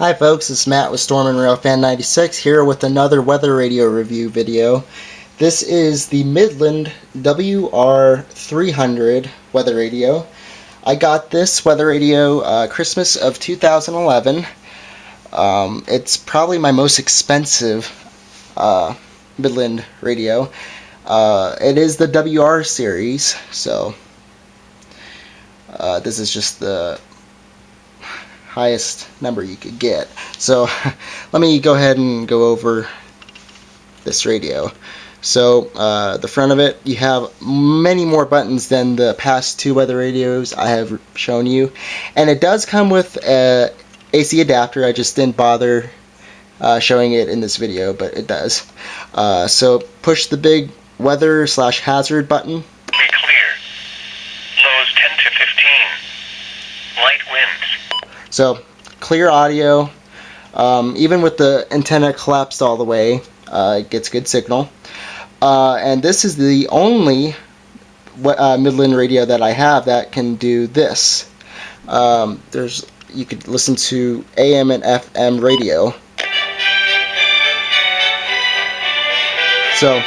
Hi folks, it's Matt with Storm and Rail Fan 96 here with another weather radio review video. This is the Midland WR-300 Weather Radio. I got this weather radio Christmas of 2011. It's probably my most expensive Midland radio. It is the WR series, so this is just the highest number you could get. So let me go ahead and go over this radio. So the front of it, you have many more buttons than the past two weather radios I have shown you, and it does come with a AC adapter. I just didn't bother showing it in this video, but it does. So push the big weather / hazard button. Be clear. Lows 10 to 15. Light winds. So clear audio, even with the antenna collapsed all the way, it gets good signal. And this is the only Midland radio that I have that can do this. You could listen to AM and FM radio. So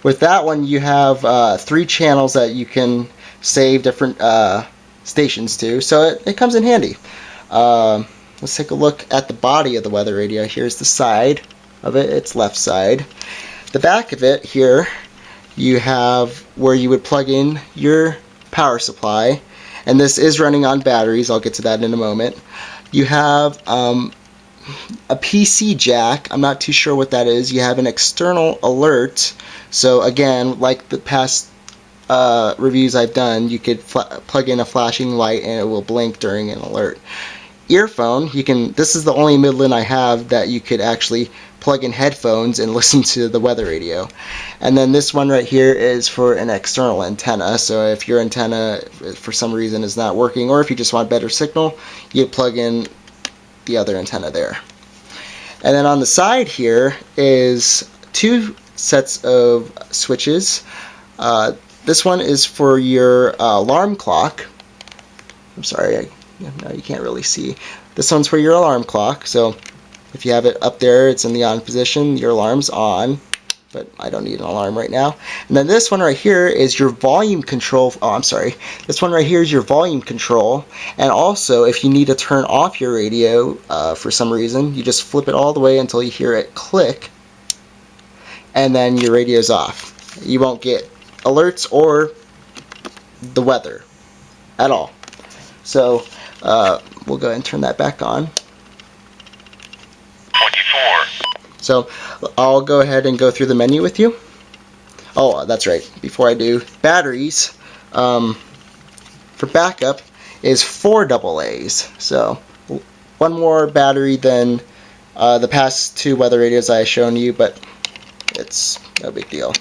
with that one, you have 3 channels that you can save different stations to, so it comes in handy. Let's take a look at the body of the weather radio. Here's the side of it, it's left side. The back of it here, you have where you would plug in your power supply, and this is running on batteries. I'll get to that in a moment. You have a PC jack. I'm not too sure what that is. You have an external alert. So again, like the past reviews I've done, you could plug in a flashing light and it will blink during an alert. Earphone, this is the only Midland I have that you could actually plug in headphones and listen to the weather radio. And then this one right here is for an external antenna, so if your antenna for some reason is not working, or if you just want better signal, you plug in the other antenna there. And then on the side here is 2 sets of switches. This one is for your alarm clock. I'm sorry, no, you can't really see. This one's for your alarm clock, so if you have it up there, it's in the on position, your alarm's on, but I don't need an alarm right now. And then this one right here is your volume control. Oh, I'm sorry. This one right here is your volume control, and also if you need to turn off your radio for some reason, you just flip it all the way until you hear it click, and then your radio's off. You won't get alerts or the weather at all. So we'll go ahead and turn that back on. 24. So I'll go ahead and go through the menu with you. Oh, that's right. Before I do, batteries for backup is 4 AA's. So one more battery than the past 2 weather radios I've shown you, but it's no big deal.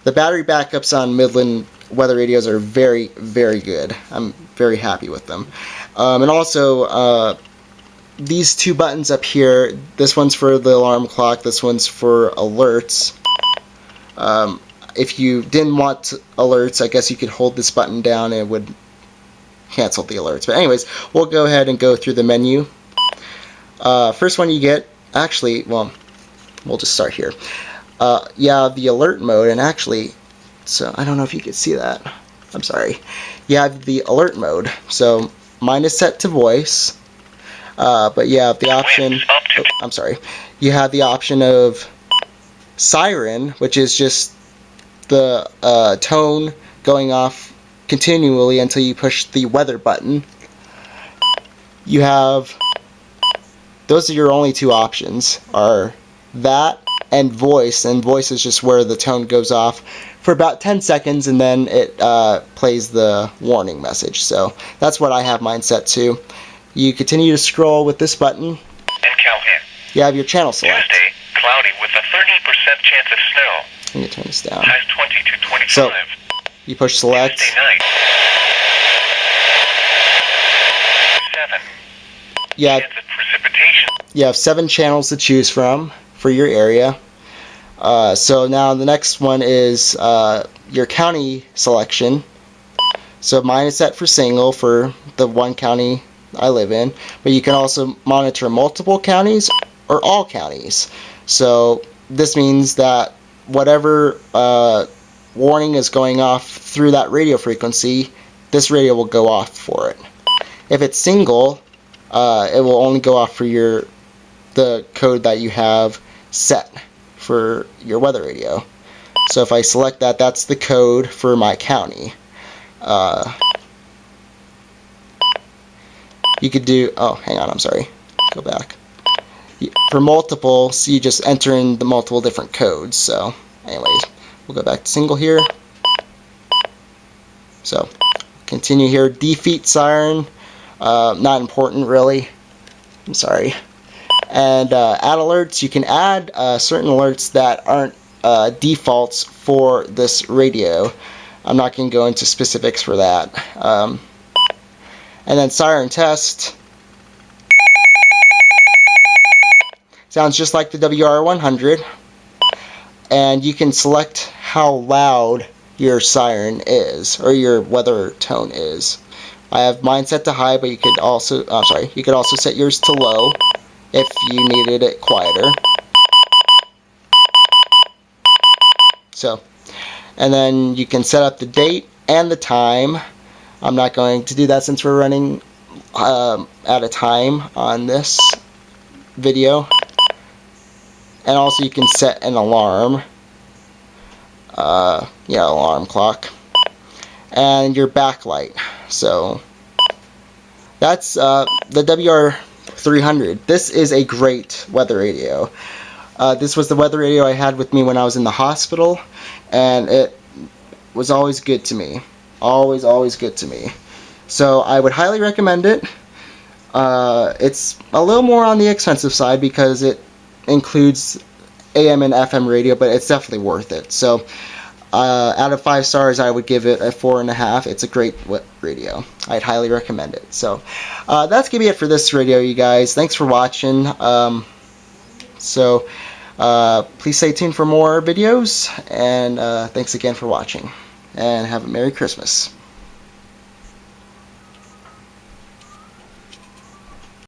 The battery backups on Midland weather radios are very, very good. I'm very happy with them. And also, these 2 buttons up here, this one's for the alarm clock, this one's for alerts. If you didn't want alerts, I guess you could hold this button down and it would cancel the alerts. But anyways, we'll go ahead and go through the menu. First one you get, actually, well, we'll just start here. You have the alert mode, and actually, so I don't know if you can see that. I'm sorry. You have the alert mode. So mine is set to voice, but you have the option. Oh, I'm sorry. You have the option of siren, which is just the tone going off continually until you push the weather button. You have, those are your only 2 options, are that and voice is just where the tone goes off for about 10 seconds and then it plays the warning message. So that's what I have mine set to. You continue to scroll with this button. And Calhoun. You have your channel select. Tuesday, cloudy with a 30% chance of snow. Let me turn this down. Highs 20 to 25. So you push select. Tuesday night. 7. Yeah. Chance of precipitation. You have 7 channels to choose from for your area. So now the next one is your county selection. So mine is set for single for the one county I live in, but you can also monitor multiple counties or all counties. So this means that whatever warning is going off through that radio frequency, this radio will go off for it. If it's single, it will only go off for the code that you have set for your weather radio. So if I select that, that's the code for my county. You could do, oh, hang on, I'm sorry. Go back. For multiple, so you just enter in the multiple different codes. So anyways, we'll go back to single here. So continue here. Defeat siren, not important really. I'm sorry. And add alerts. You can add certain alerts that aren't defaults for this radio. I'm not going to go into specifics for that. And then siren test. Sounds just like the WR-100. And you can select how loud your siren is, or your weather tone is. I have mine set to high, but you could also, you could also set yours to low if you needed it quieter. So, and then you can set up the date and the time. I'm not going to do that since we're running at a time on this video. And also you can set an alarm. Alarm clock. And your backlight. So that's the WR-300. This is a great weather radio. This was the weather radio I had with me when I was in the hospital, and it was always good to me. Always good to me. So I would highly recommend it. It's a little more on the expensive side because it includes AM and FM radio, but it's definitely worth it. So out of 5 stars, I would give it a 4.5. It's a great radio. I'd highly recommend it. So that's gonna be it for this radio, you guys. Thanks for watching. Please stay tuned for more videos, and thanks again for watching, and have a Merry Christmas.